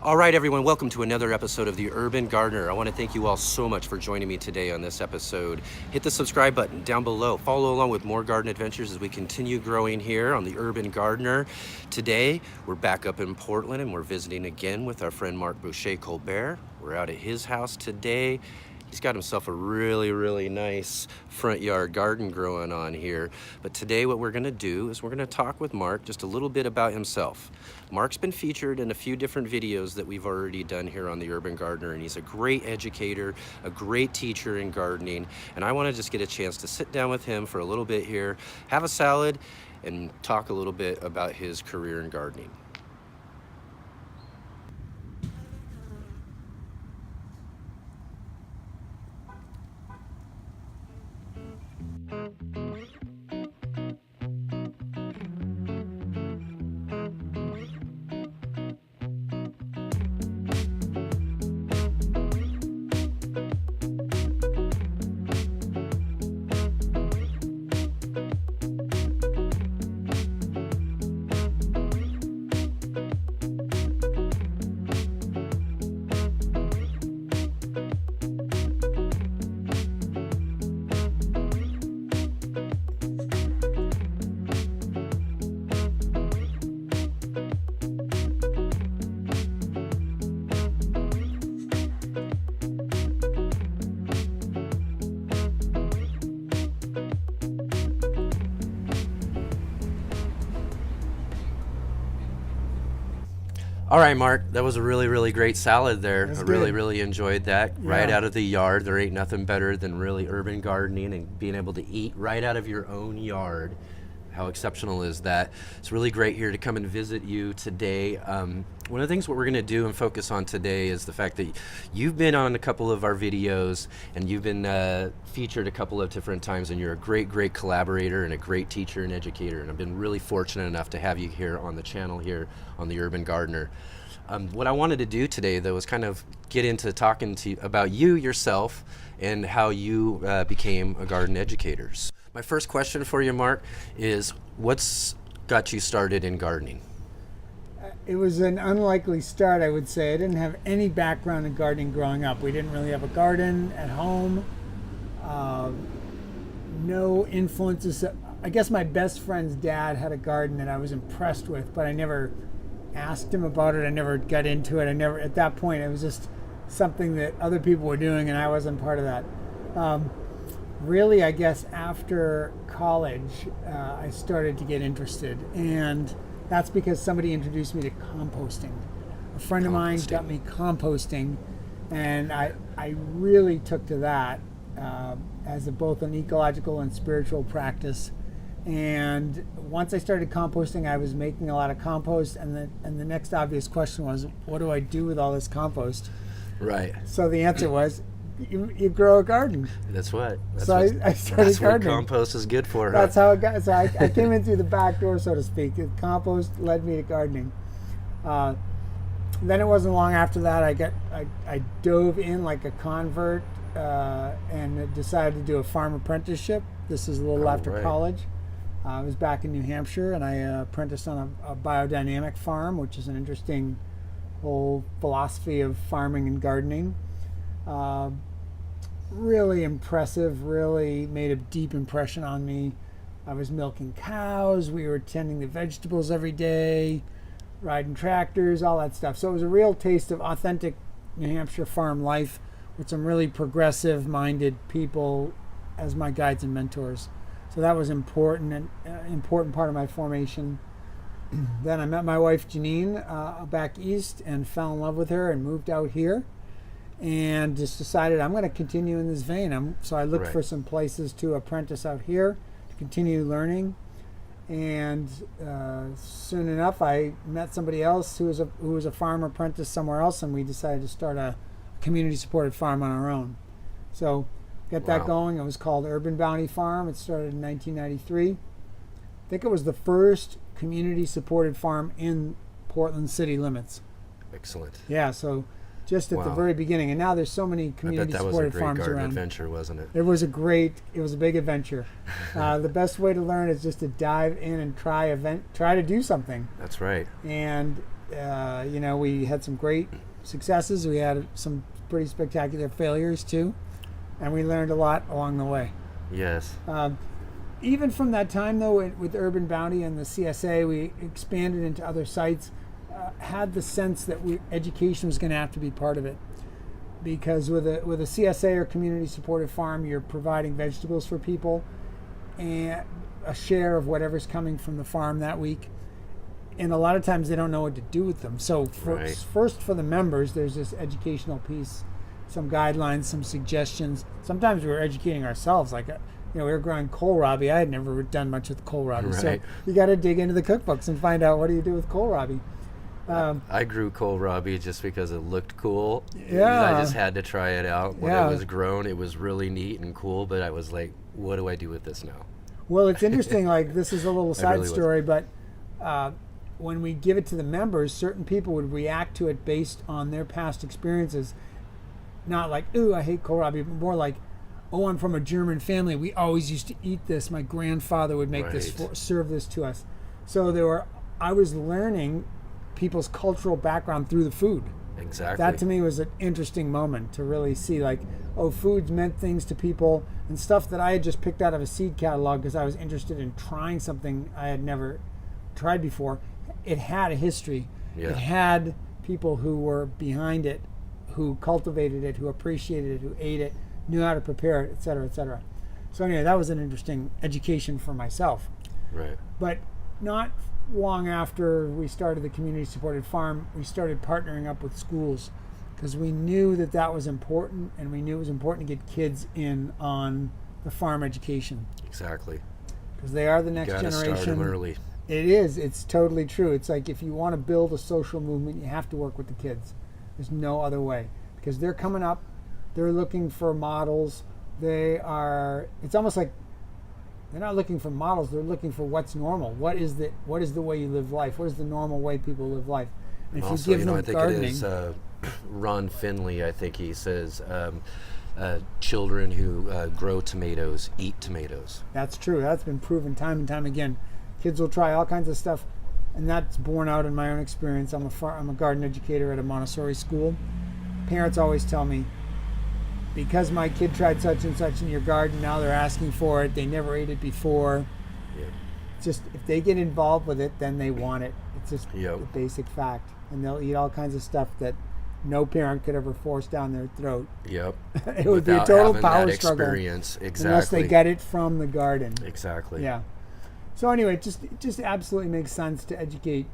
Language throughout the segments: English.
All right, everyone, welcome to another episode of The Urban Gardener. I want to thank you all so much for joining me today on this episode. Hit the subscribe button down below. Follow along with more garden adventures as we continue growing here on The Urban Gardener. Today, we're back up in Portland and we're visiting again with our friend Marc Boucher-Colbert. We're out at his house today. He's got himself a really nice front yard garden growing on here. But today what we're gonna do is we're gonna talk with Marc just a little bit about himself. Marc's been featured in a few different videos that we've already done here on The Urban Gardener, and he's a great educator, a great teacher in gardening. And I wanna just get a chance to sit down with him for a little bit here, have a salad, and talk a little bit about his career in gardening. All right, Marc, that was a really great salad there. I really enjoyed that. Yeah. Right out of the yard. There ain't nothing better than really urban gardening and being able to eat right out of your own yard. How exceptional is that? It's really great here to come and visit you today. One of the things what we're going to do and focus on today is the fact that you've been on a couple of our videos and you've been featured a couple of different times, and you're a great collaborator and a great teacher and educator, and I've been really fortunate enough to have you here on the channel here on The Urban Gardener. What I wanted to do today, though, is kind of get into talking to you about you yourself and how you became a garden educator. My first question for you, Marc, is what's got you started in gardening? It was an unlikely start, I would say. I didn't have any background in gardening growing up. We didn't really have a garden at home. No influences. I guess my best friend's dad had a garden that I was impressed with, but I never asked him about it. I never got into it. At that point, it was just something that other people were doing and I wasn't part of that. Really, I guess after college, I started to get interested, and that's because somebody introduced me to composting. A friend of mine got me composting, and I really took to that as both an ecological and spiritual practice. And once I started composting, I was making a lot of compost, and the next obvious question was, what do I do with all this compost? Right. So the answer was, you grow a garden. That's what. I started that's gardening. What compost is good for. That's how it got. So I came in through the back door, so to speak. Compost led me to gardening. Then it wasn't long after that I dove in like a convert and decided to do a farm apprenticeship. This is a little after college. I was back in New Hampshire, and I apprenticed on a biodynamic farm, which is an interesting whole philosophy of farming and gardening. Really impressive, really made a deep impression on me. I was milking cows, we were tending the vegetables every day, riding tractors, all that stuff. So it was a real taste of authentic New Hampshire farm life with some really progressive-minded people as my guides and mentors. So that was important, and important part of my formation. Then I met my wife Janine back east and fell in love with her and moved out here. And just decided I'm going to continue in this vein. So I looked for some places to apprentice out here to continue learning. And soon enough, I met somebody else who was a farm apprentice somewhere else, and we decided to start a community-supported farm on our own. So get that going. It was called Urban Bounty Farm. It started in 1993. I think it was the first community-supported farm in Portland city limits. Excellent. Yeah, so just at the very beginning, and now there's so many community-supported farms around. That was a great garden adventure, wasn't it? It was a big adventure. The best way to learn is just to dive in and try to do something. That's right. And We had some great successes. We had some pretty spectacular failures too, and we learned a lot along the way. Yes. Even from that time, though, with Urban Bounty and the CSA, we expanded into other sites, had the sense that education was going to have to be part of it. Because with a CSA or community-supported farm, you're providing vegetables for people and a share of whatever's coming from the farm that week. And a lot of times they don't know what to do with them. So first for the members, there's this educational piece, some guidelines, some suggestions. Sometimes we were educating ourselves, like we were growing kohlrabi. I had never done much with kohlrabi. Right. So you got to dig into the cookbooks and find out what do you do with kohlrabi. I grew kohlrabi just because it looked cool. Yeah. I just had to try it out. When it was grown, it was really neat and cool, but I was like, what do I do with this now? Well, it's interesting. Like, this is a little side really story, but when we give it to the members, certain people would react to it based on their past experiences. Not like, ooh, I hate kohlrabi, but more like, oh, I'm from a German family. We always used to eat this. My grandfather would make serve this to us. So I was learning people's cultural background through the food. Exactly. That to me was an interesting moment to really see, like, foods meant things to people, and stuff that I had just picked out of a seed catalog because I was interested in trying something I had never tried before. It had a history. Yeah. It had people who were behind it, who cultivated it, who appreciated it, who ate it, knew how to prepare it, et cetera, et cetera. So anyway, that was an interesting education for myself. Right. But not long after we started the community-supported farm, we started partnering up with schools because we knew that was important, and we knew it was important to get kids in on the farm education. Exactly. Because they are the next Gotta generation. Start them early. It is. It's totally true. It's like if you want to build a social movement, you have to work with the kids. There's no other way because they're coming up. They're looking for models. It's almost like they're not looking for models. They're looking for what's normal. What is the way you live life? What is the normal way people live life? And if also, you give them I think gardening, it is Ron Finley. I think he says children who grow tomatoes eat tomatoes. That's true. That's been proven time and time again. Kids will try all kinds of stuff, and that's borne out in my own experience. I'm a garden educator at a Montessori school. Parents always tell me, because my kid tried such and such in your garden, now they're asking for it. They never ate it before. Yeah. Just if they get involved with it, then they want it. It's just Yep. a basic fact. And they'll eat all kinds of stuff that no parent could ever force down their throat. Yep. It would be a total power that struggle experience. Exactly. unless they get it from the garden. Exactly. Yeah. So anyway, it just absolutely makes sense to educate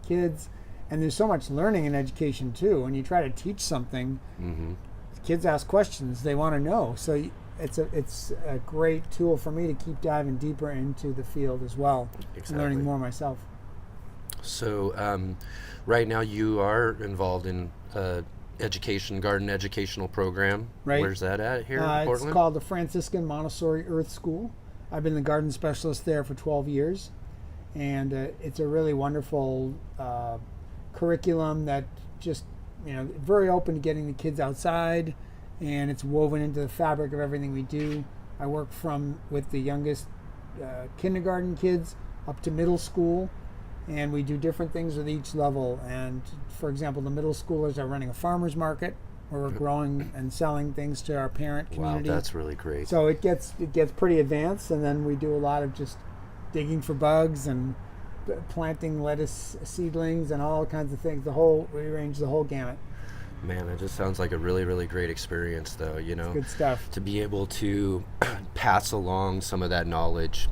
kids. And there's so much learning in education too. When you try to teach something, Mm-hmm. kids ask questions. They want to know. So it's a great tool for me to keep diving deeper into the field as well. Exactly. Learning more myself. So right now you are involved in garden educational program. Right. Where's that at here in It's Portland? called the Franciscan Montessori Earth School. I've been the garden specialist there for 12 years. And it's a really wonderful curriculum that just, very open to getting the kids outside, and it's woven into the fabric of everything we do. I work with the youngest kindergarten kids up to middle school, and we do different things with each level. And for example, the middle schoolers are running a farmer's market where we're growing and selling things to our parent community. Wow, that's really great. So it gets pretty advanced, and then we do a lot of just digging for bugs and planting lettuce seedlings and all kinds of things. We arrange the whole gamut. Man, it just sounds like a really, really great experience, though. Good stuff. To be able to pass along some of that knowledge,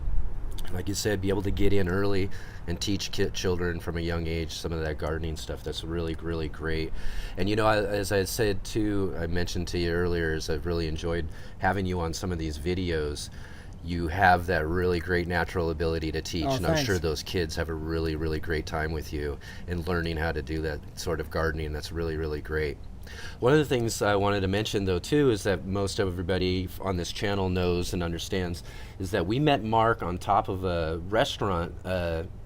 like you said, be able to get in early and teach children from a young age some of that gardening stuff. That's really, really great. And as I said too, I mentioned to you earlier, is I've really enjoyed having you on some of these videos. You have that really great natural ability to teach, and I'm thanks. sure those kids have a really, really great time with you and learning how to do that sort of gardening. That's really, really great. One of the things I wanted to mention, though, too, is that most of everybody on this channel knows and understands is that we met Marc on top of a restaurant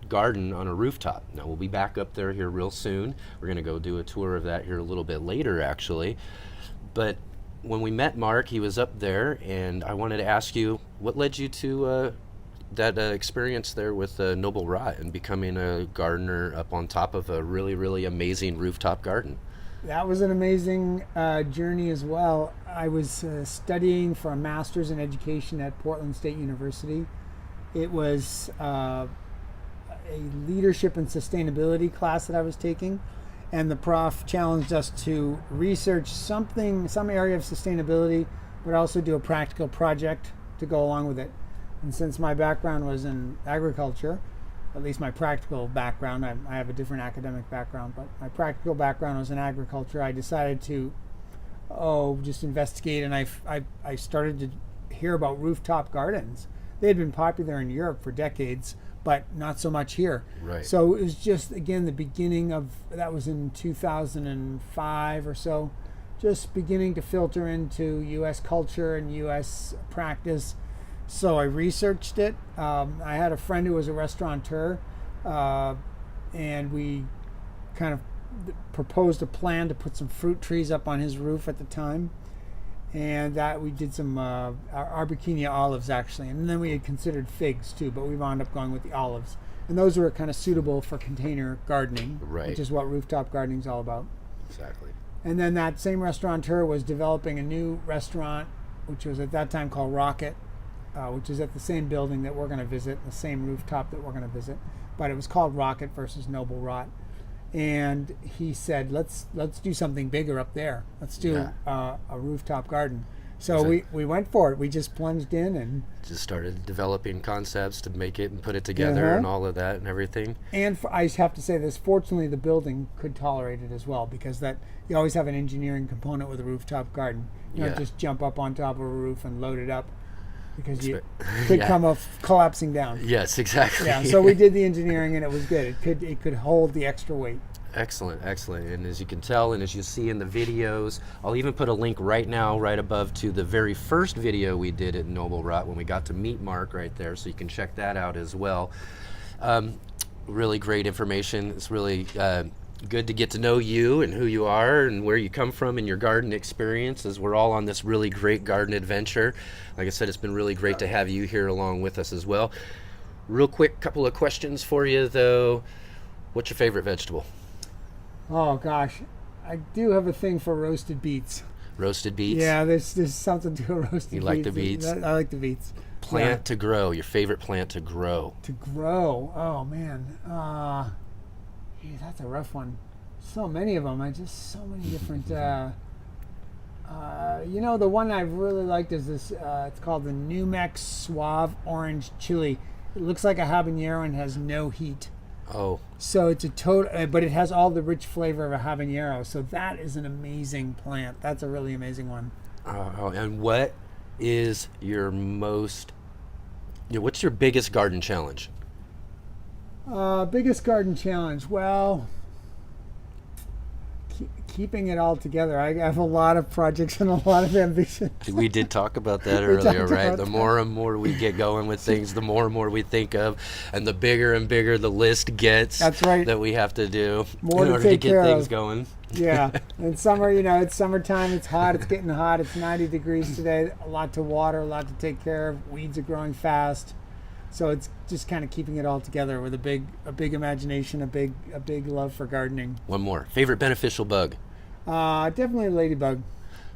garden on a rooftop. Now, we'll be back up there here real soon. We're going to go do a tour of that here a little bit later, actually. But when we met Marc, he was up there, and I wanted to ask you, what led you to that experience there with Noble Rot and becoming a gardener up on top of a really, really amazing rooftop garden. That was an amazing journey as well. I was studying for a master's in education at Portland State University. It was a leadership and sustainability class that I was taking, and the prof challenged us to research some area of sustainability, but also do a practical project to go along with it. And since my background was in agriculture, at least my practical background, I have a different academic background, but my practical background was in agriculture, I decided to just investigate, and I started to hear about rooftop gardens. They had been popular in Europe for decades, but not so much here. Right. So it was just, again, the beginning of, that was in 2005 or so, just beginning to filter into U.S. culture and U.S. practice. So I researched it. I had a friend who was a restaurateur, and we kind of proposed a plan to put some fruit trees up on his roof at the time. And that we did some Arbequina olives, actually. And then we had considered figs too, but we wound up going with the olives. And those were kind of suitable for container gardening, right, which is what rooftop gardening is all about. Exactly. And then that same restaurateur was developing a new restaurant, which was at that time called Rocket, which is at the same building that we're going to visit, the same rooftop that we're going to visit. But it was called Rocket versus Noble Rot. And he said, let's do something bigger up there. Let's do a rooftop garden. So we went for it. We just plunged in and just started developing concepts to make it and put it together and all of that and everything. And I have to say this, fortunately the building could tolerate it as well, because that you always have an engineering component with a rooftop garden. You don't just jump up on top of a roof and load it up, because you could come off collapsing down. Yes, exactly. Yeah, so we did the engineering and it was good. It could hold the extra weight. Excellent, excellent. And as you can tell, and as you see in the videos, I'll even put a link right now, right above, to the very first video we did at Noble Rot when we got to meet Marc right there, so you can check that out as well. Really great information. It's really good to get to know you and who you are and where you come from in your garden experience, as we're all on this really great garden adventure. Like I said, it's been really great to have you here along with us as well. Real quick, couple of questions for you though. What's your favorite vegetable? Oh gosh, I do have a thing for roasted beets. Roasted beets? Yeah, there's something to a roasted beets. You like the beets? I like the beets. Plant to grow, your favorite plant to grow. To grow, oh man. That's a rough one. So many of them, so many different, the one I really liked is this, it's called the Numex Suave Orange Chili. It looks like a habanero and has no heat. Oh. So it's a total, but it has all the rich flavor of a habanero. So that is an amazing plant. That's a really amazing one. And what is your what's your biggest garden challenge? Biggest garden challenge? Well, keeping it all together. I have a lot of projects and a lot of ambitions. We did talk about that earlier, right? The more and more we get going with things, the more and more we think of, and the bigger and bigger the list gets. That's right. That we have to do more in order to get things going. Yeah. In summer, it's summertime, it's hot, it's getting hot, it's 90 degrees today, a lot to water, a lot to take care of, weeds are growing fast. So it's just kind of keeping it all together with a big imagination, a big love for gardening. One more. Favorite beneficial bug? Definitely a ladybug.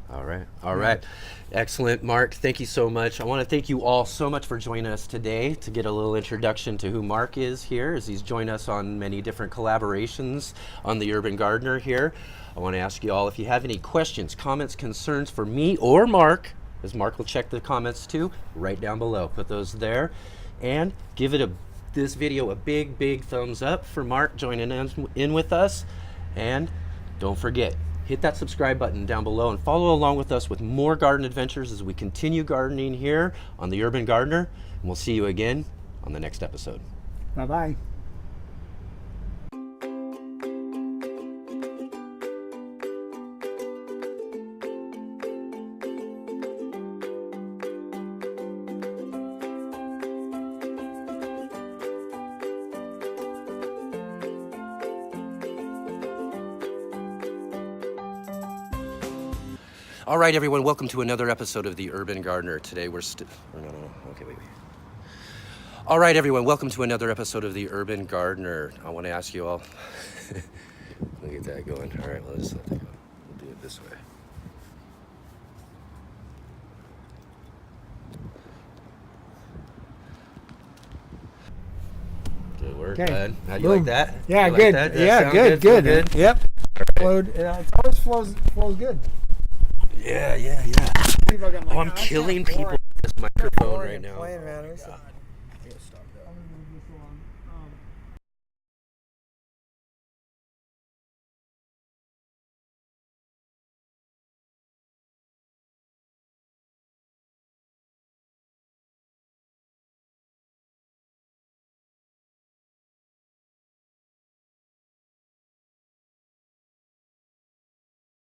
All right. Excellent, Marc. Thank you so much. I want to thank you all so much for joining us today to get a little introduction to who Marc is here, as he's joined us on many different collaborations on the Urban Gardener here. I want to ask you all, if you have any questions, comments, concerns for me or Marc, as Marc will check the comments too, right down below. Put those there. And give this video a big thumbs up for Marc joining in with us. And don't forget, hit that subscribe button down below and follow along with us with more garden adventures as we continue gardening here on the Urban Gardener. And we'll see you again on the next episode. Bye-bye. All right, everyone, welcome to another episode of the Urban Gardener. Today we're okay, wait. All right, everyone, welcome to another episode of The Urban Gardener. I want to ask you all, let me get that going. All right, let's let that go. We'll do it this way. Good work, Okay. bud. How you Boom. like that? Yeah, You like good. that? Does that Yeah, sound good, Feel good. Yep. Flowed. It always flows good. Yeah. Oh, I'm killing people with this microphone right now. Playing, man.